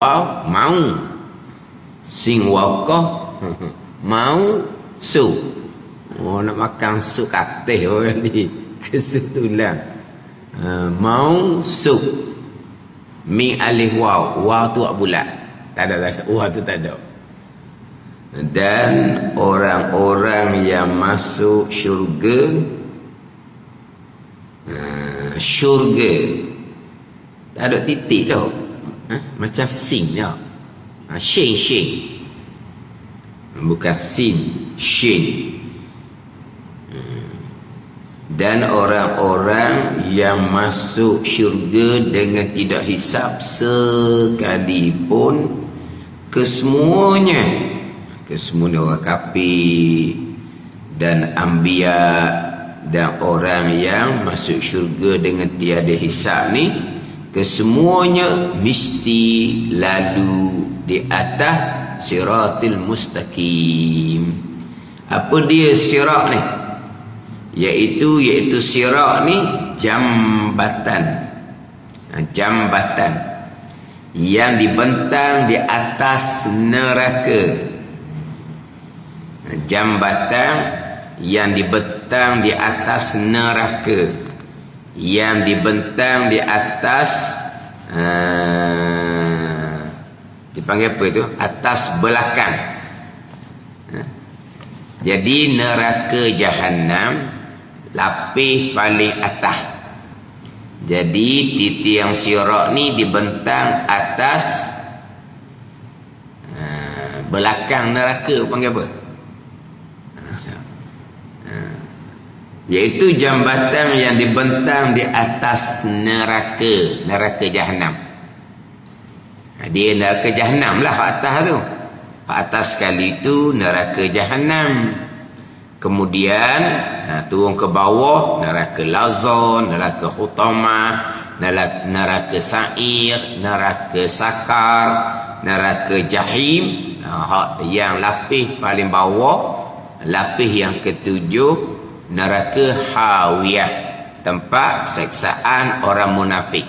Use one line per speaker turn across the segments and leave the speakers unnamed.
waw mau, sin wakoh mau su. Oh, nak makan su katih orang ni kesutulan. Mau su min alif waw, waw tu bulat, tak ada, waw tu tak ada. Dan orang-orang yang masuk syurga, syurga tak ada titik dah, macam sin dah, shin, bukan sin, shin. Dan orang-orang yang masuk syurga dengan tidak hisab sekalipun, kesemuanya orang kafir dan anbiya dan orang yang masuk syurga dengan tiada hisab ni, kesemuanya mesti lalu di atas siratil mustaqim. Apa dia sirat ni? Iaitu sirat ni jambatan yang dibentang di atas neraka. Jambatan yang dibentang di atas neraka, yang dibentang di atas dipanggil apa itu? Atas belakang. Jadi neraka Jahannam lapis paling atas. Jadi tiang sirat ni dibentang atas belakang neraka, panggil apa? Iaitu jambatan yang dibentang di atas neraka Jahannam. Dia neraka Jahannam lah pak atas tu. Pak atas sekali tu neraka Jahannam. Kemudian turun ke bawah neraka Lazon, neraka Hutamah, neraka Sa'ir, neraka Sakar, neraka Jahim. Yang lapis paling bawah, lapis yang ketujuh, neraka Hawiyah, tempat seksaan orang munafik.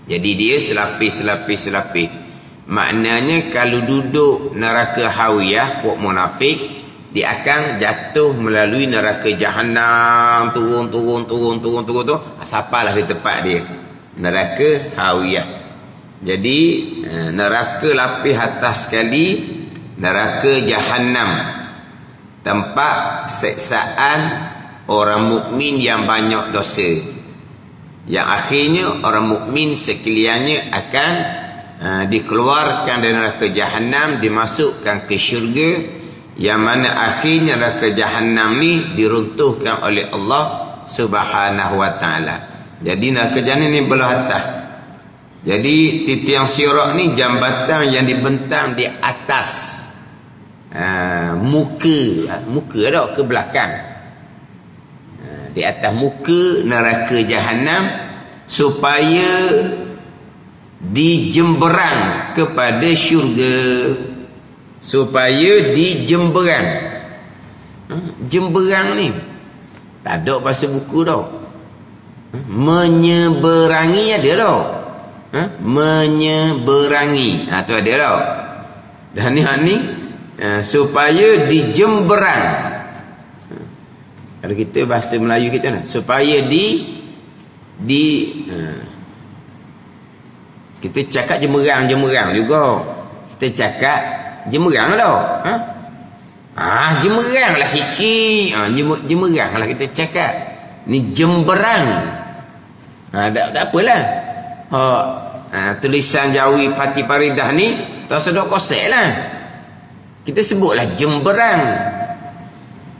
Jadi dia selapis. Maknanya kalau duduk neraka Hawiyah, puak munafik, dia akan jatuh melalui neraka Jahannam, turun tu, sapalah di tempat dia, neraka Hawiyah. Jadi neraka lapis atas sekali, neraka Jahannam, tempat seksaan orang mukmin yang banyak dosa, yang akhirnya orang mukmin sekaliannya akan dikeluarkan dari neraka Jahannam, dimasukkan ke syurga, yang mana akhirnya neraka Jahannam ni diruntuhkan oleh Allah Subhanahu wa taala. Jadi neraka Jahannam ni belah atas. Jadi tiang sirat ni jambatan yang dibentang di atas muka dah ke belakang, di atas muka neraka Jahannam, supaya dijemberang kepada syurga, supaya dijemberang. Jemberang ni tak ada bahasa buku dah. Menyeberangi ada dah. Menyeberangi tu ada dah. Dan ni supaya dijemberang. Kalau kita bahasa Melayu kita supaya kita cakap jemerang juga. Kita cakap jemerang dah. Jemerang lah sikit. Jemerang lah kita cakap. Ni jemberang. Tak apalah. Tulisan Jawi Pati Paridah ni tak sedok kosek lah. Kita sebutlah jemberang.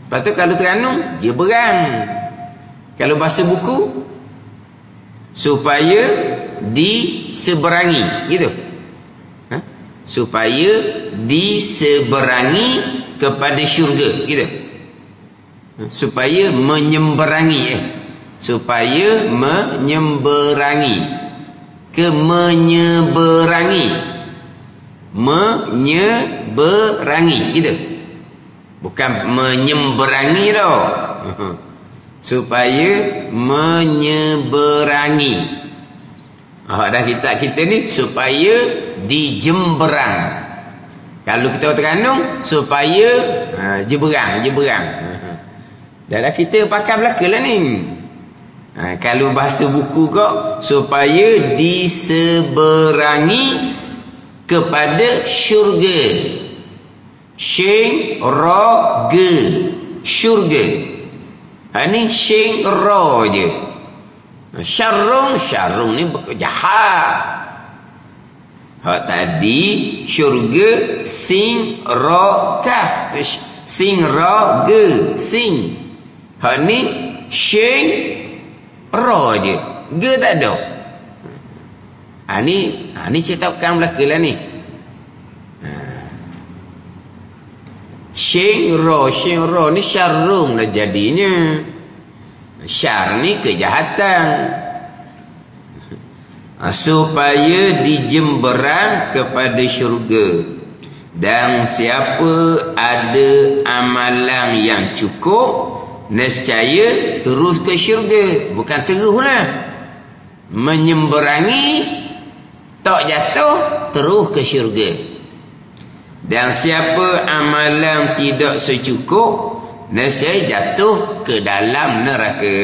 Lepas tu kalau Terengganu, jeberang. Kalau bahasa buku, supaya diseberangi, gitu. Supaya diseberangi kepada syurga, gitu. Supaya menyemberangi, supaya menyemberangi, menyeberangi, gitu. Bukan menyemberangi dah. Supaya menyeberangi. Dah kita ni supaya dijemberang. Kalau kita Terengganu supaya jeberang. Dah kita pakai belaka lah ni. Kalau bahasa buku kau supaya diseberangi kepada syurga. Syin ra ge syurga. Ni syin ra je. Syarrung ni jahat. Tadi syurga sin ra ka. Sin ra ge sin. Ni syin ra je. Ge tak ada. Ni cetakan belaka lah ni. Syin ra ni syarrung dah jadinya. Syar ni kejahatan. Supaya dijemberang kepada syurga. Dan siapa ada amalan yang cukup, nescaya terus ke syurga. Bukan terus lah, menyemberangi, tak jatuh, terus ke syurga. Dan siapa amalan tidak secukup, nescaya jatuh ke dalam neraka.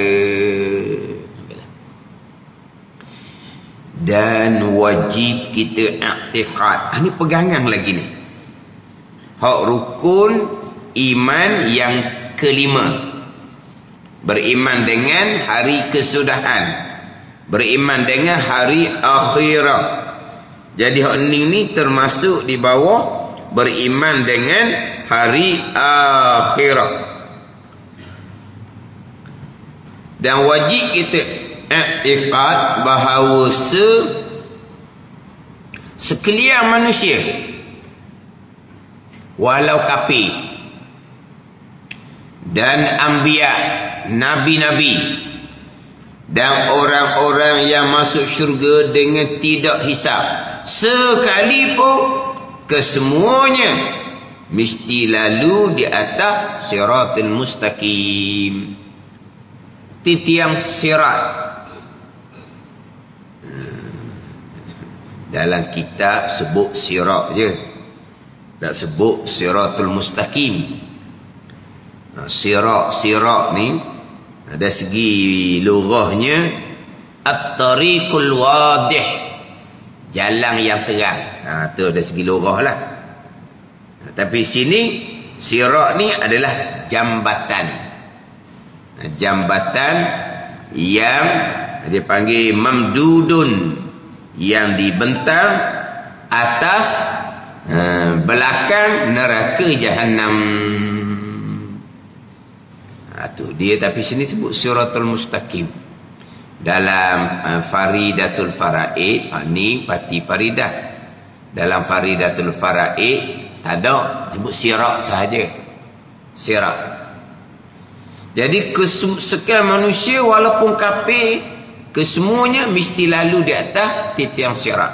Dan wajib kita i'tiqad. Ini pegangan lagi ni. Hak rukun iman yang kelima. Beriman dengan hari kesudahan. Beriman dengan hari akhirat. Jadi hak ni termasuk di bawah beriman dengan hari akhirat. Dan wajib kita i'tiqad bahawa sekalian manusia, walau kafir dan anbiya, nabi-nabi, dan orang-orang yang masuk syurga dengan tidak hisab, sekalipun kesemuanya mesti lalu di atas siratul mustaqim, titiang sirat. Dalam kitab sebut sirat je, tak sebut siratul mustaqim. Sirat ni ada segi lughahnya at-tariqul wadih, jalan yang terang. Tu dari segi lughah lah. Tapi sini sirat ni adalah jambatan. Jambatan yang dia panggil mamdudun, yang dibentang atas belakang neraka Jahannam. Tu dia. Tapi sini sebut siratul mustaqim. Dalam Faridatul Faraid, ni Pati Faridah. Dalam Faridatul Faraid tak ada, sebut sirat sahaja. Sirat. Jadi sekian manusia walaupun kafir, kesemuanya mesti lalu di atas titiang sirat.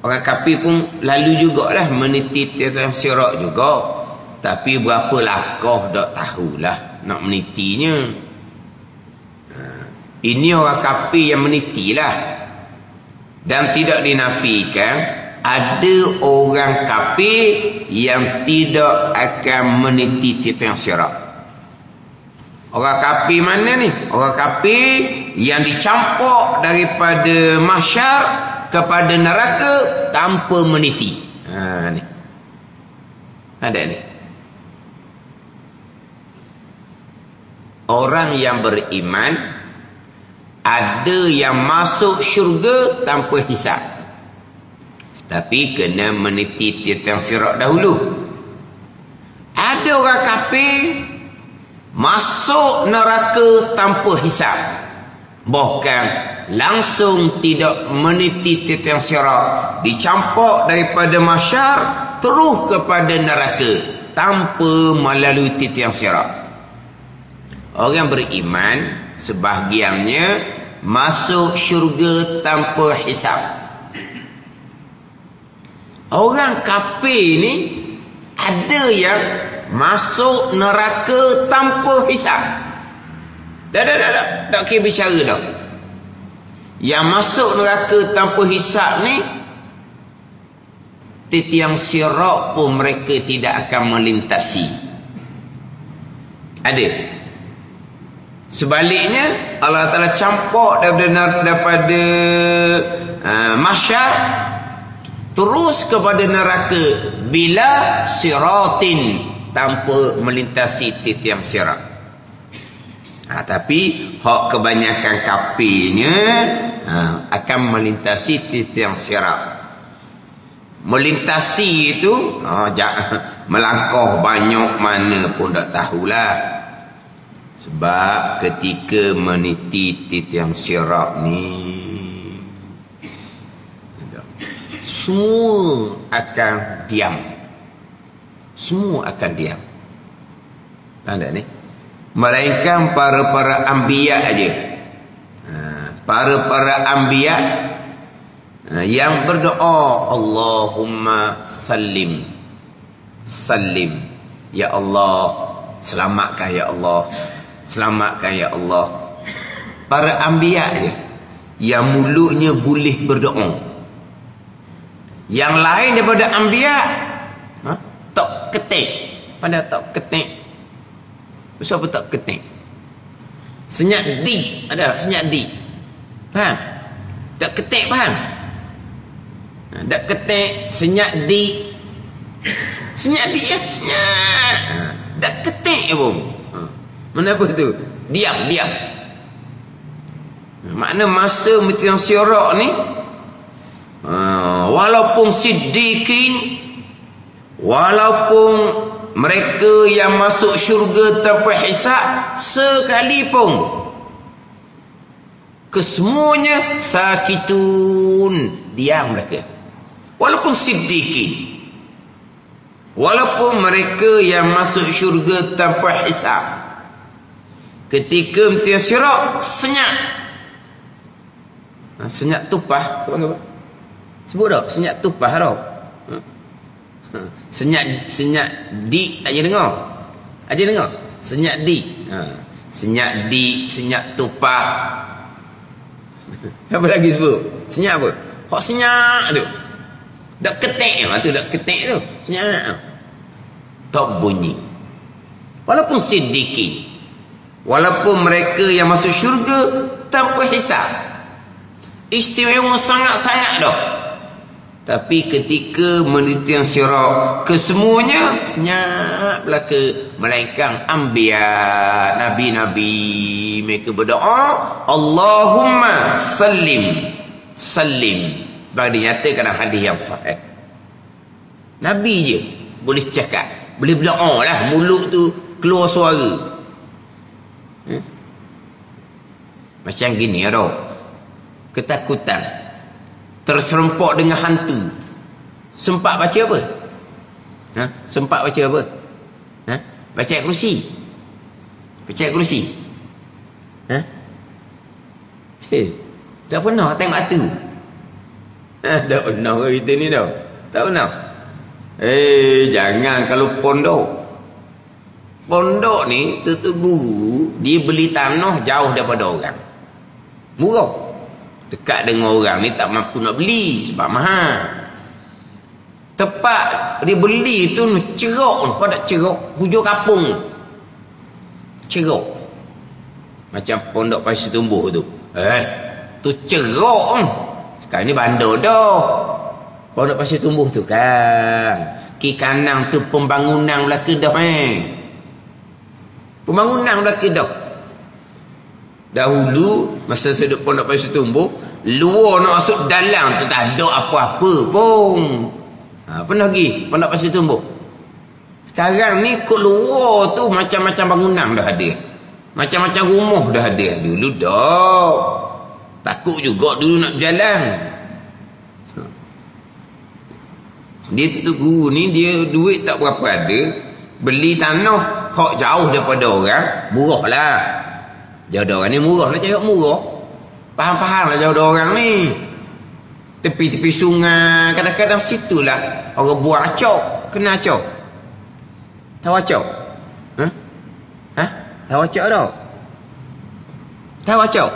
Orang kafir pun lalu jugalah meniti titiang sirat juga. Tapi berapa langkah tak tahulah nak menitinya. Ini orang kafir yang menitilah. Dan tidak dinafikan ada orang kafir yang tidak akan meniti titiang sirat. Orang kafir mana ni? Orang kafir yang dicampur daripada mahsyar kepada neraka tanpa meniti. Ni. Ada ni. Orang yang beriman, ada yang masuk syurga tanpa hisab. Tapi kena meniti titiang sirat dahulu. Ada orang kafir masuk neraka tanpa hisab, bahkan langsung tidak meniti titiang sirat, dicampur daripada mahsyar terus kepada neraka tanpa melalui titiang sirat. Orang beriman sebahagiannya masuk syurga tanpa hisab. Orang kafir ni ada yang masuk neraka tanpa hisab. Dah. Tak kira bicara dah. Yang masuk neraka tanpa hisap ni, titiang sirat pun mereka tidak akan melintasi. Ada. Sebaliknya Allah Ta'ala campur daripada mahsyar terus kepada neraka bila siratin, tanpa melintasi titiang sirat. Tapi hak kebanyakan kafirnya akan melintasi titiang sirat. Melintasi itu melangkah banyak mana pun tak tahulah. Sebab ketika meniti titiang sirat ni, semua akan diam. Semua akan diam. Faham tak ni? Melainkan para anbiya aja. Para anbiya yang berdoa, Allahumma sallim, sallim, ya Allah, selamatkan ya Allah, selamatkan ya Allah. Para anbiya aja yang mulutnya boleh berdoa. Yang lain daripada anbiya tak ketik. Pada tak ketik. Siapa tak ketik? Senyap di. Ada senyap di. Faham? Tak ketik, faham? Tak ketik, senyap di. Senyap di ya? Senyap. Tak ketik pun. Mana apa tu? Diam, diam. Makna masa metiang sirak ni, walaupun siddiqin, walaupun mereka yang masuk syurga tanpa hisab sekalipun, kesemuanya sakitun, diam mereka. Walaupun siddiqin, walaupun mereka yang masuk syurga tanpa hisab, ketika metiang sirat senyap. Senyap tupah, apa? Sebut tak? Senyap tupah tau. Senyap di aja dengar. Aja dengar. Senyap di. Senyap di, senyap tupah. Apa lagi sebut? Senyap apa? Hak senyap tu. Dak ketik tu, dak ketik tu. Senyap. Tak bunyi. Walaupun siddiqin, walaupun mereka yang masuk syurga tanpa hisab, istimewa sangat-sangat dah. Tapi ketika menitiang sirat, kesemuanya senyap belaka. Melainkan anbiya, nabi-nabi, mereka berdoa, Allahumma sallim, sallim. Bagi dinyatakan dalam hadis yang sahih. Nabi je boleh cakap, boleh berdoa lah, mulut tu keluar suara. Macam gini tau, ketakutan, terserempak dengan hantu, sempat baca apa? Sempat baca apa? Baca ayat kursi. Baca ayat kursi. Tak pernah tengok hantu. Tak pernah kita ni tau. Tak pernah. Jangan kalau pondok. Pondok ni tutup guru, dia beli tanah jauh daripada orang. Murah. Dekat dengan orang ni tak mampu nak beli sebab mahal. Tepat dia beli tu cerok, pada cerok hujung kampung. Cerok. Macam pondok Pasir Tumbuh tu. Tu cerok. Sekarang ni bandar dah. Pondok Pasir Tumbuh tu kan. Kiri kanan tu pembangunan belaka dah Pembangunan belaka dah. Dahulu masa saya duduk Pondok Pasir Tumbuh, luar nak masuk dalam tu tak ada apa-apa pun. Pernah pergi Pondok Pasir Tumbuh? Sekarang ni kot luar tu macam-macam bangunan dah ada. Macam-macam rumah dah ada. Dulu dah. Takut juga dulu nak berjalan. Dia tutup guru ni, dia duit tak berapa ada. Beli tanah hak jauh daripada orang, murah lah. Jauh dari orang ni murah lah, cakap murah. Faham-faham lah jauh dari orang ni. Tepi-tepi sungai, kadang-kadang situlah orang buang acok. Kena acok? Tahu acok? Tahu acok tak? Tahu acok?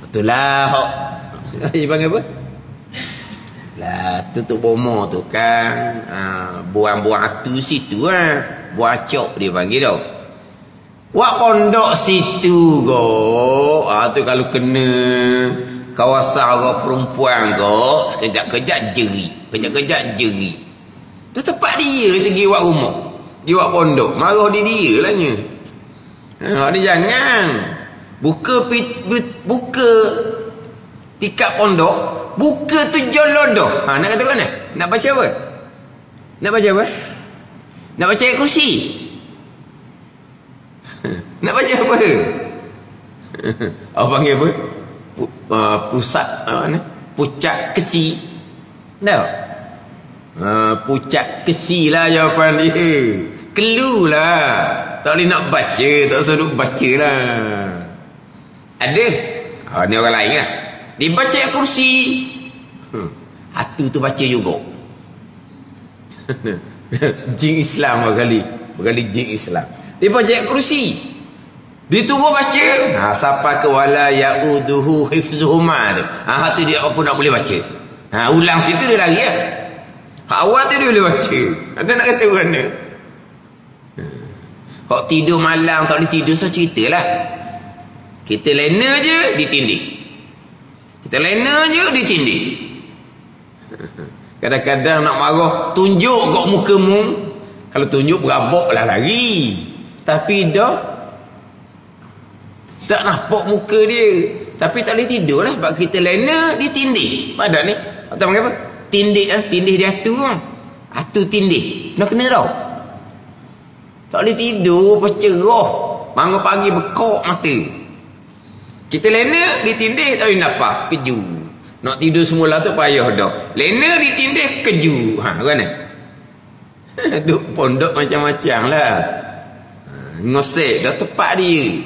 Itulah hok. Dia panggil apa? Lah tutup bomo tu kan. Buang-buang atu situ buang cok dia panggil tau. Wak pondok situ go. Tu kalau kena kawasan orang perempuan go, sekejap-kejap jeri. Kejap-kejap jeri. Tu tempat dia pergi wak rumah. Dia wak pondok. Marah dia lah nya. Dia jangan. Buka tikap pondok, buka tu jolodoh. Nak kata mana? Nak baca apa? Nak baca apa? Nak baca ayat kursi? Nak baca apa? Apa panggil apa? Pucat kesi. Tak? Pucat kesi lah jawapan dia. Kelu lah. Tak boleh nak baca, tak suruh baca lah. Ada? Ni orang lain lah. Dia baca ayat kursi. Hatu tu baca juga. Jin Islam berkali jin Islam. Dia baca ayat kursi. Dia turun baca. Sampai ke wala ya'uduhu hifzuhuma tu. Hatu dia apa nak boleh baca. Ulang situ dia lari lah. Awal tu dia boleh baca. Ada nak kata mana? Hak tidur malam tak boleh tidur, so ceritalah. Kita lena je ditindih. Kita lena je ditindih. Kadang-kadang nak marah, tunjuk kat muka mu. Kalau tunjuk berabak lah lari. Tapi dah tak nampak muka dia. Tapi tak boleh tidur lah sebab kita lena ditindih. Pada ni atau panggil apa? Tindih lah. Tindih dia atu kan. Atu tindih. Nak kena tau. Tak boleh tidur, bercerah. Bangun pagi bekok mata. Kita lena ditindih, tak boleh nampak. Keju. Nak tidur semula tu payah dah. Lena ditindih, keju. Kan? Duk pondok macam-macam lah. Ngosek dah tepat dia.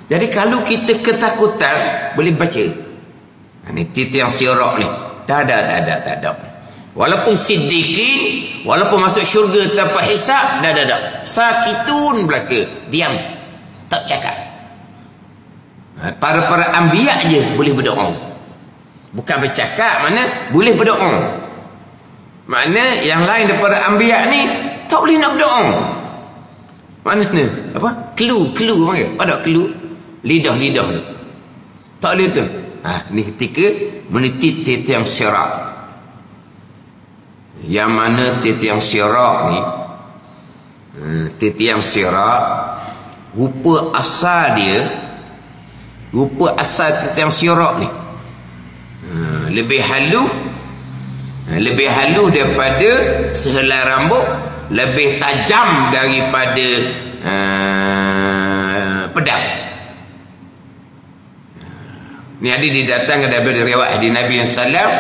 Jadi kalau kita ketakutan, boleh baca. Ni titik yang sirak ni. Tak ada. Walaupun siddiqin, walaupun masuk syurga tanpa hisab, dah. Sakitun belaka, diam, tak cakap. Para anbiya je boleh berdoa. Bukan bercakap, mana boleh berdoa. Makna yang lain daripada anbiya ni tak boleh nak berdoa. Mana ni? Apa? Clue panggil. Ada clue? Lidah tu. Tak boleh tu. Ni ketika meniti titik yang sirak. Yang mana titik yang sirak ni, titik yang sirak, rupa asal titik yang sirak ni lebih halus daripada sehelai rambut, lebih tajam daripada pedang. Ni ada didatangkan daripada riwayat hadis Nabi sallallahu,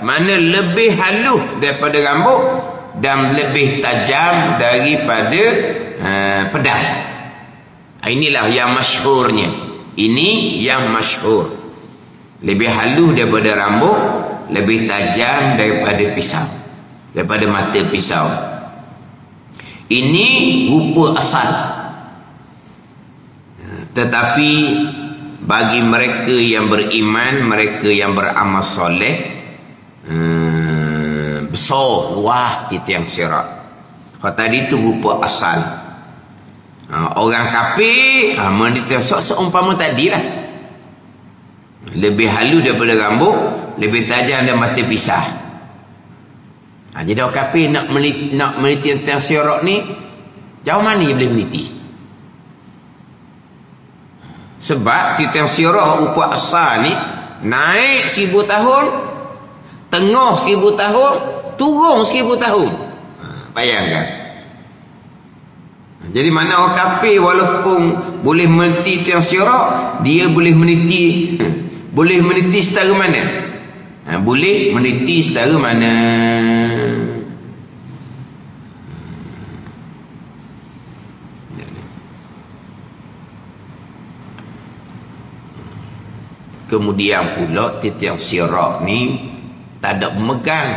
mana lebih halus daripada rambut dan lebih tajam daripada pedang. Inilah yang masyhurnya. Ini yang masyhur. Lebih halus daripada rambut, lebih tajam daripada pisau, daripada mata pisau. Ini rupa asal. Tetapi bagi mereka yang beriman, mereka yang beramal soleh, besar luah titik yang sirat. Kalau tadi itu rupa asal. Orang kafir meniti seumpama tadilah. Lebih halus daripada rambut, lebih tajam daripada mata pisah. Jadi orang kafir nak meniti titik yang sirat ni, jauh mana dia boleh meniti? Sebab titik yang sirat rupa asal ni naik 1000 tahun, tengah 1000 tahun, turun 1000 tahun. Bayangkan. Jadi mana orang kafir walaupun boleh meniti yang sirak, dia boleh meniti setara mana? Boleh meniti setara mana? Kemudian pula titik yang sirak ni tak ada megang.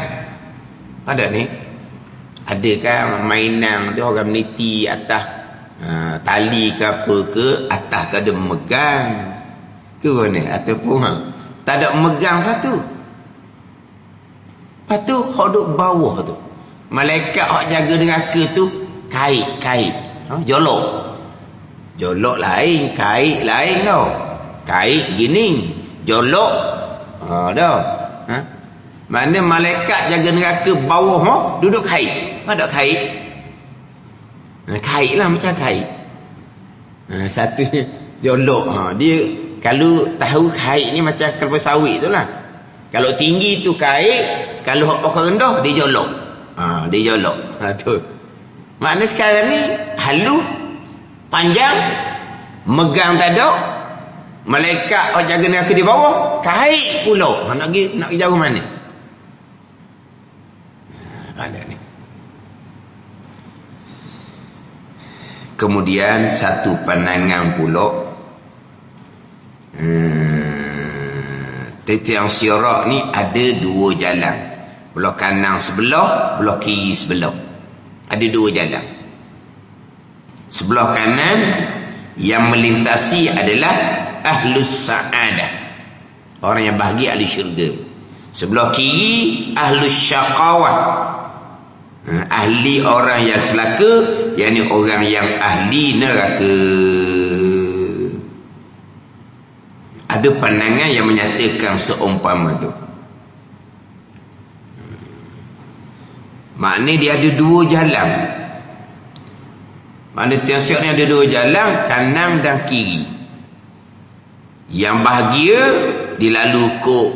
Ada ni. Ada kan mainan tu orang meniti atas tali ke apa ke, atas tu ada memegang. Tu ni ataupun tak ada megang satu. Lepas tu hok duk bawah tu. Malaikat hok jaga neraka tu kait. Jolok. Jolok lain, kait lain tau. Kait gini, jolok dah. Mana malaikat jaga neraka bawah duduk kait. Ada kait. Kait lah macam kait. Satunya jolok. Dia kalau tahu kait ni macam kelapa sawit tu lah. Kalau tinggi tu kait, kalau orang rendah dia jolok. Dia jolok. Tu. Makna sekarang ni halus, panjang, megang tak ada. Malaikat jaga neraka di bawah, kait pula. Nak pergi jauh mana? Ada ni. Kemudian satu pandangan pula, Tiang Sirak ni ada dua jalan. Belah kanan sebelah, belah kiri sebelah. Ada dua jalan. Sebelah kanan yang melintasi adalah Ahlus Sa'adah, orang yang bahagia, ahli syurga. Sebelah kiri Ahlus Syaqawah, ahli orang yang celaka, yakni orang yang ahli neraka. Ada pandangan yang menyatakan seumpama tu. Maknanya dia ada dua jalan. Maknanya Tiang Sirak ni ada dua jalan, kanan dan kiri. Yang bahagia dilalu kok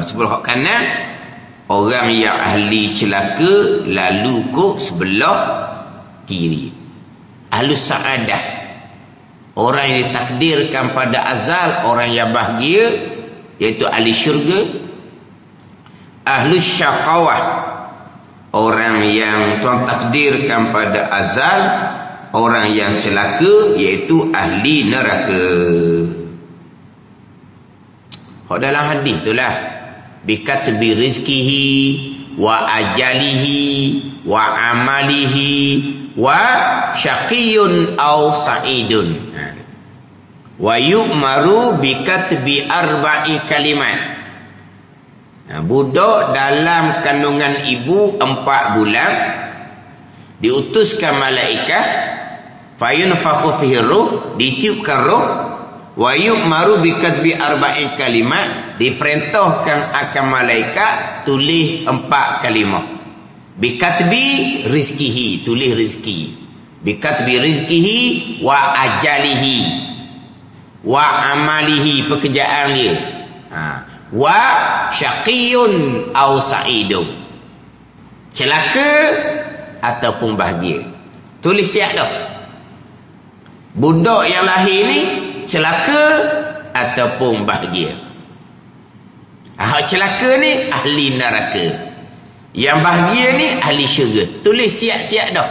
sebelah kanan, orang yang ahli celaka lalu kok sebelah kiri. Ahlus Sa'adah, orang yang ditakdirkan pada azal, orang yang bahagia, iaitu ahli syurga. Ahlus Syaqawah, orang yang Tuhan takdirkan pada azal, orang yang celaka, iaitu ahli neraka. Dalam hadis itulah, bikatbi rizkihi wa ajalihi wa amalihi wa syaqiyun aw sa'idun, wa yu'maru bikatbi arba'i kalimat. Budak dalam kandungan ibu 4 bulan, diutuskan malaikat, fayunfakhu fihi ruh, ditiupkan roh, wa yu'maru bikatbi arba'in kalimat, diperintahkan akan malaikat tulis 4 kalimah. Bikatbi rizkihi, tulis rizki. Bikatbi rizkihi wa ajalihi wa amalihi, pekerjaan dia. Wa syaqiyun aw sa'idun, celaka ataupun bahagia. Tulis siap dah. Budak yang lahir ni celaka ataupun bahagia. Celaka ni ahli neraka, yang bahagia ni ahli syurga. Tulis siap-siap dah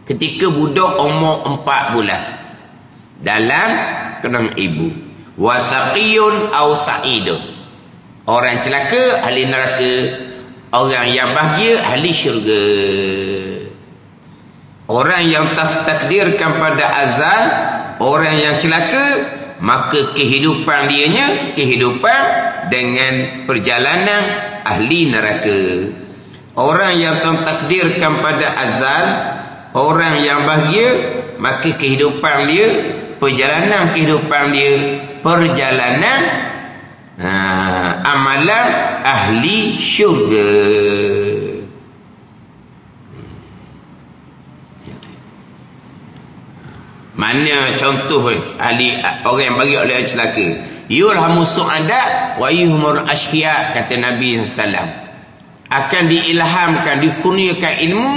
ketika budak umur 4 bulan dalam kandungan ibu. Wasaqiyun aw sa'idun, orang celaka ahli neraka, orang yang bahagia ahli syurga. Orang yang takdirkan pada azal, orang yang celaka, maka kehidupan dianya kehidupan dengan perjalanan ahli neraka. Orang yang takdirkan pada azal, orang yang bahagia, maka kehidupan dia, perjalanan kehidupan dia, perjalanan amalan ahli syurga. Mana contoh ahli orang yang bagi oleh celaka? Yulhamu su'ada wa yuhmur ashqiya, kata Nabi SAW. Akan diilhamkan, dikurniakan ilmu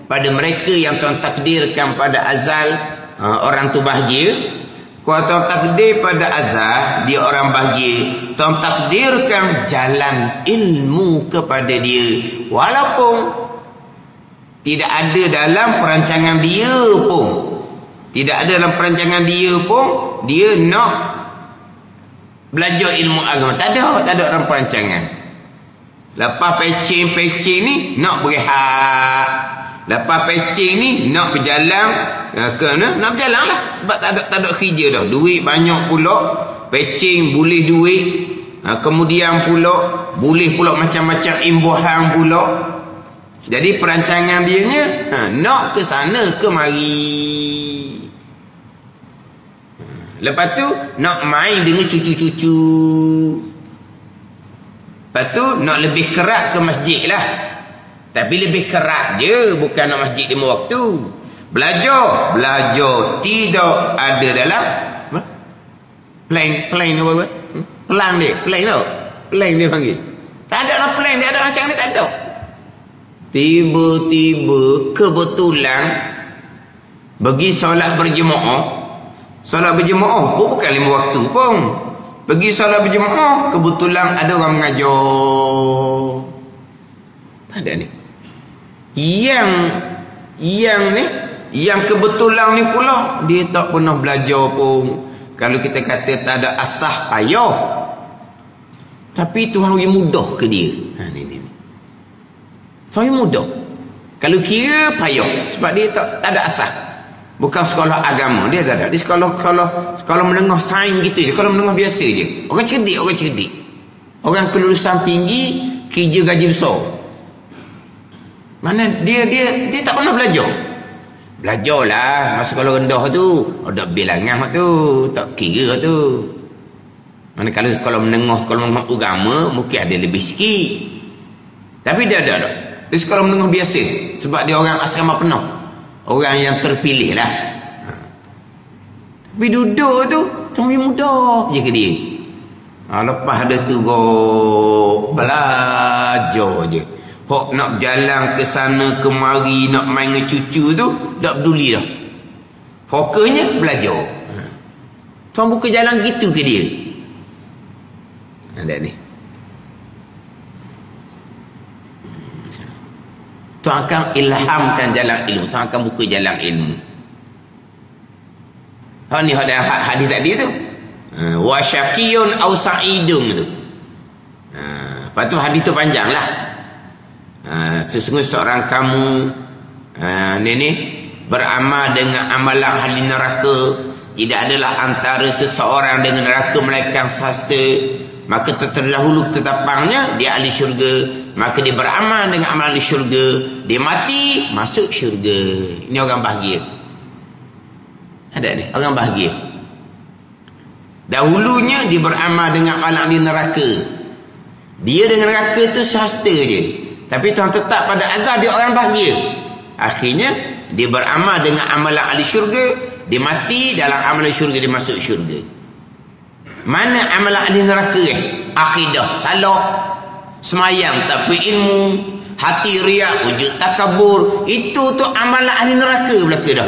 pada mereka yang Tuhan takdirkan pada azal, orang tu bahagia. Kalau Tuhan takdir pada azal, dia orang bahagia, Tuhan takdirkan jalan ilmu kepada dia, walaupun tidak ada dalam perancangan dia pun. Tidak ada dalam perancangan dia pun dia nak belajar ilmu agama. Tak ada dalam perancangan. Lepas pecing ni nak berehat. Lepas pecing ni nak berjalan, nak berjalan lah. Sebab tak ada kerja dah. Duit banyak pula. Pecing boleh duit. Kemudian pula boleh pula macam-macam imbuhan pula. Jadi perancangan dia nya nak ke sana ke mari. Lepas tu nak main dengan cucu-cucu. Lepas tu nak lebih kerat ke masjid lah. Tapi lebih kerat je, bukan nak masjid 5 waktu. Belajar tidak ada dalam plan apa? Plan dia panggil. Tak ada lah plan dia, ada macam ni tak ada. Tiba-tiba kebetulan bagi solat berjemaah. Solat berjemaah pun bukan 5 waktu pun. Pergi solat berjemaah, kebetulan ada orang mengajar. Ada ni. Yang kebetulan ni pula dia tak pernah belajar pun. Kalau kita kata tak ada asah payah. Tapi Tuhan bagi mudah ke dia. Ni. Tuhan bagi mudah. Kalau kira payah sebab dia tak ada asah. Bukan sekolah agama, dia tak ada. Dia sekolah menengah sains gitu je, sekolah menengah biasa je. Orang cerdik. Orang kelulusan tinggi, kerja gaji besar. Mana dia tak pernah belajar. Belajarlah masa sekolah rendah tu, ada bilangan tu, tak kira tu. Mana kalau sekolah menengah agama mungkin ada lebih sikit. Tapi dia ada. Dia sekolah menengah biasa sebab dia orang asrama penuh. Orang yang terpilih lah. Tapi duduk tu sambil mudah je ke dia. Lepas ada tu belajar je. Hok nak jalan ke sana kemari, nak main dengan cucu tu tak peduli dah. Fokusnya belajar. Tuan buka jalan gitu ke dia. Ada ni. Tuhan akan ilhamkan jalan ilmu. Tuhan akan buka jalan ilmu. Ni hadis tadi tu. Wa syaqiyun aw sa'idun tu. Lepas tu hadis tu panjang lah. Sesungguhnya seorang kamu ni beramal dengan amalan ahli neraka, tidak adalah antara seseorang dengan neraka melainkan sasta, maka terdahulu ketetapannya dia ahli syurga. Maka dia beramal dengan amal ahli syurga, dia mati masuk syurga. Ini orang bahagia. Ada ni orang bahagia. Dahulunya dia beramal dengan amal ahli neraka, dia dengan neraka tu sasta je. Tapi Tuhan tetap pada azab dia orang bahagia. Akhirnya dia beramal dengan amalan ahli syurga, dia mati dalam amalan syurga, dia masuk syurga. Mana amalan ahli neraka akidah salah, semayang tapi ilmu, hati riak, wujud takabur, itu tu amalan ahli neraka belaka dah.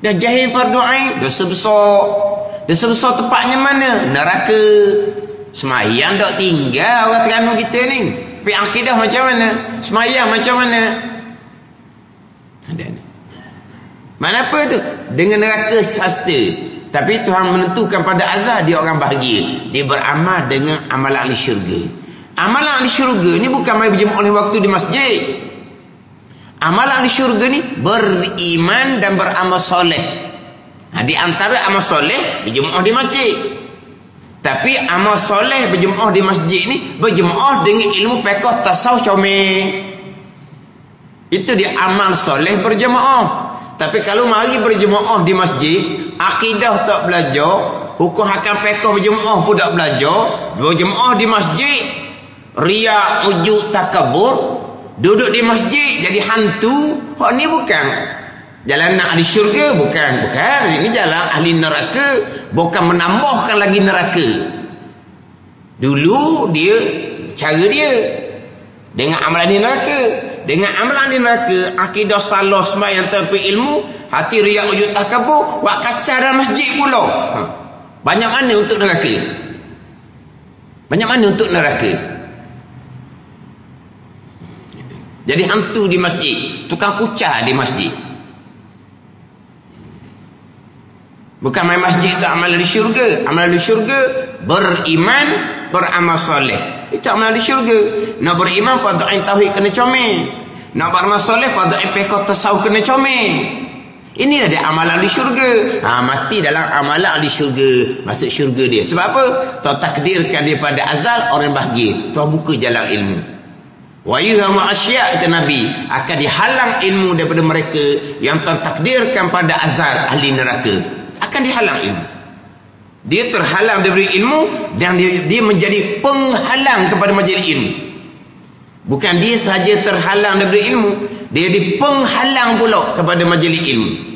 Dah jahil fardu ain, dosa besar tepatnya mana? Neraka. Semayang tak tinggal orang Terengganu kita ni. Tapi akidah macam mana? Semayang macam mana? Ada ni. Mana apa tu? Dengan neraka sasta. Tapi Tuhan menentukan pada azab dia orang bahagia. Dia beramal dengan amalan ahli syurga. Amalan ahli syurga ni bukan mai berjemaah oleh waktu di masjid. Amalan ahli syurga ni beriman dan beramal soleh. Di antara amal soleh berjemaah di masjid. Tapi amal soleh berjemaah di masjid ni berjemaah dengan ilmu fiqh tasawuf comel. Itu dia amal soleh berjemaah. Tapi kalau mari berjemaah di masjid, akidah tak belajar, hukum hakam fiqh berjemaah pun tak belajar, berjemaah di masjid, riak, ujub, takabur, duduk di masjid jadi hantu. Hak ni bukan jalan nak ahli syurga, bukan. Ini jalan ahli neraka, bukan menambahkan lagi neraka. Dulu dia cara dia dengan amalan di neraka. Dengan amalan di neraka, akidah salah sembahyang tanpa ilmu, hati riak wujud takabur, buat kacau dalam masjid pula. Banyak mana untuk neraka? Banyak mana untuk neraka? Jadi hantu di masjid, tukang kucah di masjid. Bukan main masjid itu amal di syurga. Amal di syurga beriman, beramal soleh. Itu amal di syurga. Nak beriman fardhu ain tauhid kena comel. Nak beramal soleh fardhu ain fiqh tasawuf kena comel. Inilah dia amalan di syurga. Mati dalam amalan di syurga. Masuk syurga dia. Sebab apa? Tuhan takdirkan dia pada azal orang bahagia. Tuhan buka jalan ilmu. Wa yuhamu asya' kata Nabi, akan dihalang ilmu daripada mereka yang Tuhan takdirkan pada azal ahli neraka. Akan dihalang ilmu. Dia terhalang daripada ilmu dan dia menjadi penghalang kepada majlis ilmu. Bukan dia sahaja terhalang daripada ilmu, dia jadi penghalang pula kepada majlis ilmu.